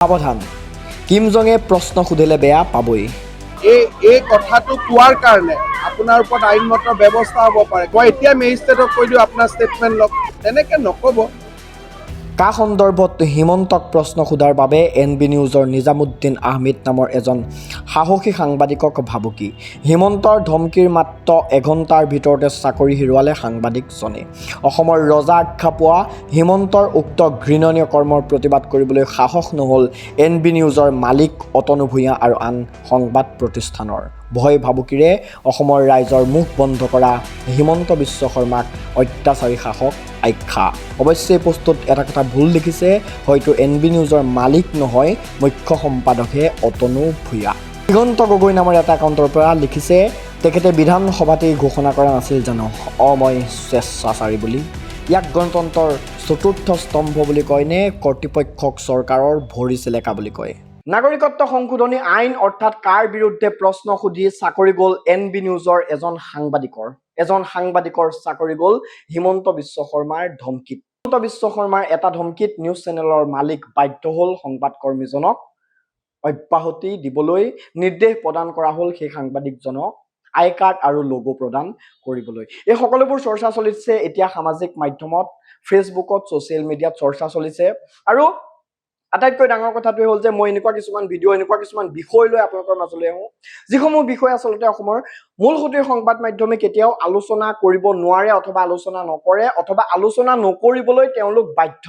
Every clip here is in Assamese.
সাৱধান, কিম জঙে প্ৰশ্ন সুধিলে বেয়া পাবই। এই কথাটো কোৱাৰ কাৰণে আপোনাৰ ওপৰত আইনমত ব্যৱস্থা হ'ব পাৰে। মই এতিয়া মেজিষ্ট্ৰেটক কৈ দিওঁ আপোনাৰ ষ্টেটমেণ্ট লওক, তেনেকৈ নক'ব। কা সন্দৰ্ভত হিমন্তক প্ৰশ্ন সোধাৰ বাবে NB নিউজৰ নিজামুদ্দিন আহমেদ নামৰ এজন সাহসী সাংবাদিকক ভাবুকি। হিমন্তৰ ধমকিৰ মাত্ৰ এঘণ্টাৰ ভিতৰতে চাকৰি হেৰুৱালে সাংবাদিকজনে। অসমৰ ৰজা আখ্যা পোৱা হিমন্তৰ উক্ত ঘৃণনীয় কৰ্মৰ প্ৰতিবাদ কৰিবলৈ সাহস নহ'ল NB নিউজৰ মালিক অতনু ভূঞা আৰু আন সংবাদ প্ৰতিষ্ঠানৰ। ভয় ভাবুকিৰে অসমৰ ৰাইজৰ মুখ বন্ধ কৰা হিমন্ত বিশ্ব শৰ্মাক অত্যাচাৰী শাসক আখ্যা। অৱশ্যে এই পোষ্টটোত এটা কথা ভুল লিখিছে, হয়তো NB নিউজৰ মালিক নহয়, মুখ্য সম্পাদকহে অতনু ভূঞা। দিগন্ত গগৈ নামৰ এটা একাউণ্টৰ পৰা লিখিছে, তেখেতে বিধানসভাতেই ঘোষণা কৰা নাছিল জানো মই স্বেচ্ছাচাৰী বুলি। ইয়াক গণতন্ত্ৰৰ চতুৰ্থ স্তম্ভ বুলি কয় নে কৰ্তৃপক্ষক চৰকাৰৰ ভৰি চেলেকা বুলি কয়? নাগৰিকত্ব সংশোধনী আইন অৰ্থাৎ কাৰ বিৰুদ্ধে প্ৰশ্ন সুধি চাকৰি গ'ল NB নিউজৰ এজন সাংবাদিকৰ চাকৰি গ'ল হিমন্ত বিশ্ব শৰ্মাৰ ধমকিত। হিমন্ত বিশ্ব শৰ্মাৰ এটা ধমকিত নিউজ চেনেলৰ মালিক বাধ্য হ'ল সংবাদকৰ্মীজনক অব্যাহতি দিবলৈ। নিৰ্দেশ প্ৰদান কৰা হ'ল সেই সাংবাদিকজনক আই কাৰ্ড আৰু লগো প্ৰদান কৰিবলৈ। এই সকলোবোৰ চৰ্চা চলিছে এতিয়া সামাজিক মাধ্যমত, ফেচবুকত, ছ'চিয়েল মিডিয়াত চৰ্চা চলিছে। আৰু আটাইতকৈ ডাঙৰ কথাটোৱে হ'ল যে মই এনেকুৱা কিছুমান ভিডিঅ' এনেকুৱা কিছুমান বিষয় লৈ আপোনালোকৰ মাজলৈ আহোঁ, যিসমূহ বিষয় আচলতে অসমৰ মূলসুঁতিৰ সংবাদ মাধ্যমে কেতিয়াও আলোচনা কৰিব নোৱাৰে অথবা আলোচনা নকৰে অথবা আলোচনা নকৰিবলৈ তেওঁলোক বাধ্য।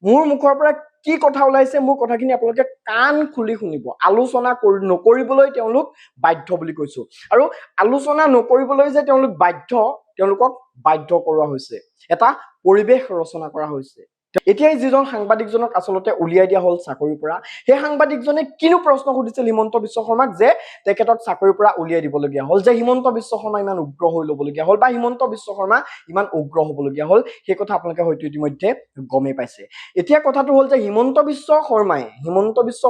মোৰ মুখৰ পৰা কি কথা ওলাইছে, মোৰ কথাখিনি আপোনালোকে কাণ খুলি শুনিব। আলোচনা নকৰিবলৈ তেওঁলোক বাধ্য বুলি কৈছোঁ। আৰু আলোচনা নকৰিবলৈ যে তেওঁলোক বাধ্য, তেওঁলোকক বাধ্য কৰোৱা হৈছে, এটা পৰিৱেশ ৰচনা কৰা হৈছে। এতিয়াই যিজন সাংবাদিকজনক আচলতে উলিয়াই দিয়া হ'ল চাকৰিৰ পৰা, সেই সাংবাদিকজনে কিনো প্ৰশ্ন সুধিছিল হিমন্ত বিশ্ব শৰ্মাক যে তেখেতক চাকৰিৰ পৰা উলিয়াই দিবলগীয়া হ'ল, যে হিমন্ত বিশ্ব শৰ্মা ইমান উগ্ৰ হৈ ল'বলগীয়া হ'ল বা হিমন্ত বিশ্ব শৰ্মা ইমান উগ্ৰ হ'বলগীয়া হ'ল, সেই কথা আপোনালোকে হয়তো ইতিমধ্যে গমেই পাইছে। এতিয়া কথাটো হ'ল যে হিমন্ত বিশ্ব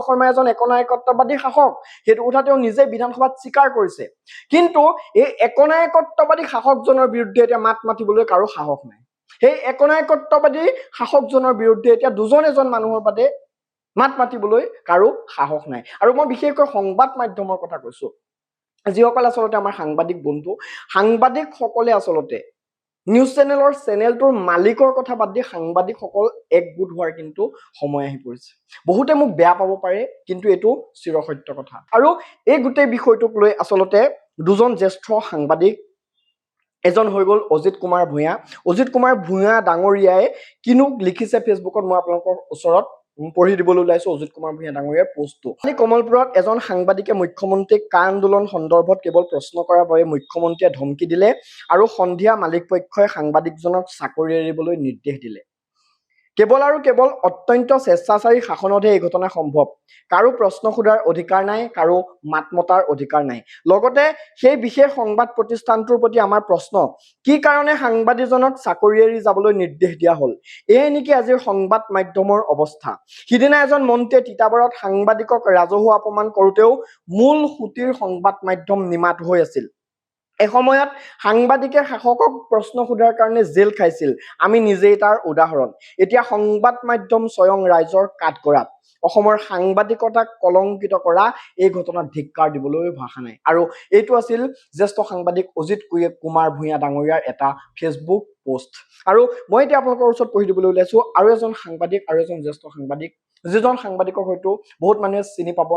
শৰ্মাই এজন একনায়কত্ববাদী শাসক, সেইটো কথা তেওঁ নিজে বিধানসভাত স্বীকাৰ কৰিছে। কিন্তু এই একনায়কত্ববাদী শাসকজনৰ বিৰুদ্ধে এতিয়া মাত মাতিবলৈ কাৰো সাহস নাই। সেই একনায়কত্ববাদী শাসকজনৰ বিৰুদ্ধে এতিয়া এজন মানুহৰ বাদে মাত মাতিবলৈ কাৰো সাহস নাই। আৰু মই বিশেষকৈ সংবাদ মাধ্যমৰ কথা কৈছোঁ, যিসকল আচলতে আমাৰ সাংবাদিক বন্ধু, সাংবাদিকসকলে আচলতে নিউজ চেনেলটোৰ মালিকৰ কথা বাদ দি সাংবাদিকসকল একগোট হোৱাৰ কিন্তু সময় আহি পৰিছে। বহুতে মোক বেয়া পাব পাৰে, কিন্তু এইটো চিৰসত্য কথা। আৰু এই গোটেই বিষয়টোক লৈ আচলতে দুজন জ্যেষ্ঠ সাংবাদিক, এজন হৈ গ'ল অজিত কুমাৰ ভূঞা ডাঙৰীয়াই কিনো লিখিছে ফেচবুকত, মই আপোনালোকৰ ওচৰত পঢ়ি দিবলৈ ওলাইছো অজিত কুমাৰ ভূঞা ডাঙৰীয়াৰ পোষ্টটো। কমলপুৰত এজন সাংবাদিকে মুখ্যমন্ত্ৰীক কা আন্দোলন সন্দৰ্ভত কেৱল প্ৰশ্ন কৰাৰ বাবে মুখ্যমন্ত্ৰীয়ে ধমকি দিলে আৰু সন্ধিয়া মালিকপক্ষই সাংবাদিকজনক চাকৰি এৰিবলৈ নিৰ্দেশ দিলে। কেৱল অত্যন্ত স্বেচ্ছাচাৰী শাসনতহে এই ঘটনা সম্ভৱ। কাৰো প্ৰশ্ন সোধাৰ অধিকাৰ নাই, কাৰো মাত মতাৰ অধিকাৰ নাই। লগতে সেই বিশেষ সংবাদ প্ৰতিষ্ঠানটোৰ প্ৰতি আমাৰ প্ৰশ্ন, কি কাৰণে সাংবাদিকজনক চাকৰি এৰি যাবলৈ নিৰ্দেশ দিয়া হ'ল? এয়াই নেকি আজিৰ সংবাদ মাধ্যমৰ অৱস্থা? সিদিনা এজন মন্ত্ৰীয়ে তিতাবৰত সাংবাদিকক ৰাজহুৱা অপমান কৰোঁতেও মূল সুঁতিৰ সংবাদ মাধ্যম নিমাত হৈ আছিল। এসময়ত সাংবাদিকে শাসকক প্ৰশ্ন সোধাৰ কাৰণে জেল খাইছিল, আমি নিজেই তাৰ উদাহৰণ। এতিয়া সংবাদ মাধ্যম স্বয়ং ৰাইজৰ কাঠগড়াত। অসমৰ সাংবাদিকতাক কলংকিত কৰা এই ঘটনাত ধিক্কাৰ দিবলৈ ভাষা নাই। আৰু এইটো আছিল জ্যেষ্ঠ সাংবাদিক অজিত কুমাৰ ভূঞা ডাঙৰীয়াৰ এটা ফেচবুক পোষ্ট। আৰু মই এতিয়া আপোনালোকৰ ওচৰত পঢ়ি দিবলৈ ওলাইছোঁ আৰু এজন জ্যেষ্ঠ সাংবাদিক, যিজন সাংবাদিকক হয়তো বহুত মানুহে চিনি পাব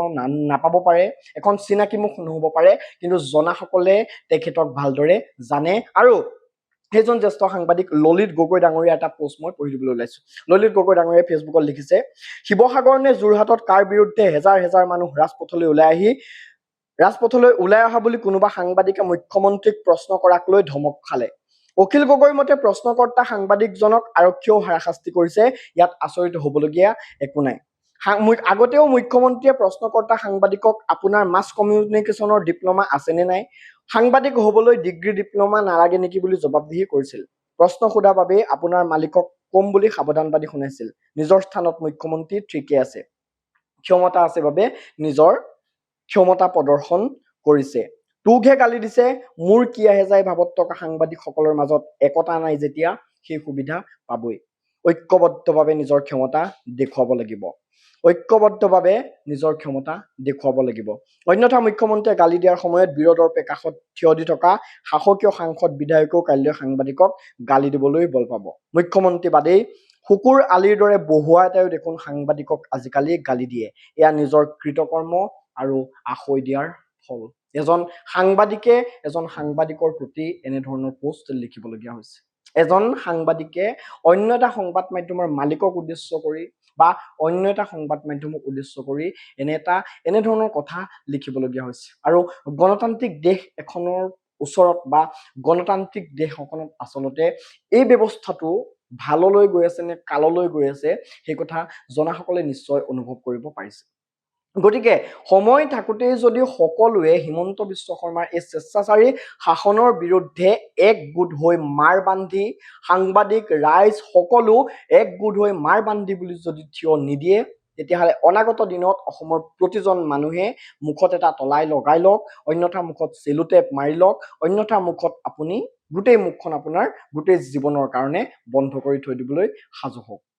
নাপাব পাৰে, এখন চিনাকি মুখ নহ'ব পাৰে, কিন্তু জনাসকলে তেখেতক ভালদৰে জানে। আৰু সেইজন জ্যেষ্ঠ সাংবাদিক ললিত গগৈ ডাঙৰীয়া এটা পোষ্ট মই পঢ়ি দিবলৈ ওলাইছোঁ। ললিত গগৈ ডাঙৰীয়াই ফেচবুকত লিখিছে, শিৱসাগৰ নে যোৰহাটত কাৰ বিৰুদ্ধে হেজাৰ মানুহ ৰাজপথলৈ ওলাই অহা বুলি কোনোবা সাংবাদিকে মুখ্যমন্ত্ৰীক প্ৰশ্ন কৰাক লৈ ধমক খালে। অখিল গগৈৰ মতে প্ৰশ্নকৰ্তা সাংবাদিকজনক আৰক্ষীয়েও হাৰাশাস্তি কৰিছে, ইয়াত আচৰিত হ'বলগীয়া একো নাই। আগতেও মুখ্যমন্ত্ৰীয়ে প্ৰশ্নকৰ্তা সাংবাদিকক আপোনাৰ মাছ কমিউনিকেশ্যনৰ ডিপ্ল'মা আছেনে নাই, সাংবাদিক হ'বলৈ ডিগ্ৰী ডিপ্ল'মা নালাগে নেকি বুলি জবাবদিহি কৰিছিল। প্ৰশ্ন সোধাৰ বাবে আপোনাৰ মালিকক কম বুলি সাৱধানবাদী শুনাইছিল। নিজৰ স্থানত মুখ্যমন্ত্ৰী ঠিকেই আছে, ক্ষমতা আছে বাবে নিজৰ ক্ষমতা প্ৰদৰ্শন কৰিছে। তোকহে গালি দিছে, মোৰ কি আহে যায় ভাৱত থকা সাংবাদিকসকলৰ মাজত একতা নাই যেতিয়া সেই সুবিধা পাবই। ঐক্যবদ্ধভাৱে নিজৰ ক্ষমতা দেখুৱাব লাগিব। ঐক্যবদ্ধভাৱে নিজৰ ক্ষমতা দেখুৱাব লাগিব। অন্যথা মুখ্যমন্ত্ৰীয়ে গালি দিয়াৰ সময়ত বিৰোধৰ কাষত থিয় দি থকা শাসকীয় সাংসদ বিধায়কেও কাইলৈ সাংবাদিকক গালি দিবলৈ বল পাব। মুখ্যমন্ত্ৰী বাদেই কুকুৰ আলিৰ দৰে বহুৱা এটাইও দেখোন সাংবাদিকক আজিকালি গালি দিয়ে। এয়া নিজৰ কৃতকৰ্ম আৰু আশৈ দিয়াৰ ফল। এজন সাংবাদিকৰ প্ৰতি এনেধৰণৰ পোষ্ট লিখিবলগীয়া হৈছে। এজন সাংবাদিকে অন্য এটা সংবাদ মাধ্যমৰ মালিকক উদ্দেশ্য কৰি বা অন্য এটা সংবাদ মাধ্যমক উদ্দেশ্য কৰি এনেধৰণৰ কথা লিখিবলগীয়া হৈছে। আৰু গণতান্ত্ৰিক দেশ এখনৰ ওচৰত বা গণতান্ত্ৰিক দেশ এখনত আচলতে এই ব্যৱস্থাটো ভাললৈ গৈ আছে নে কাললৈ গৈ আছে সেই কথা জনাসকলে নিশ্চয় অনুভৱ কৰিব পাৰিছে। গতিকে সময় থাকোঁতেই যদি সকলোৱে হিমন্ত বিশ্ব শৰ্মাৰ এই স্বেচ্ছাচাৰী শাসনৰ বিৰুদ্ধে একগোট হৈ মাৰ বান্ধি সাংবাদিক ৰাইজ সকলো একগোট হৈ মাৰ বান্ধি বুলি যদি থিয় নিদিয়ে তেতিয়াহ'লে অনাগত দিনত অসমৰ প্ৰতিজন মানুহে মুখত এটা তলাই লগাই লওক, অন্যথা মুখত চেলুটেপ মাৰি লওক, অন্যথা মুখত আপুনি গোটেই মুখখন আপোনাৰ গোটেই জীৱনৰ কাৰণে বন্ধ কৰি থৈ দিবলৈ সাজু হওক।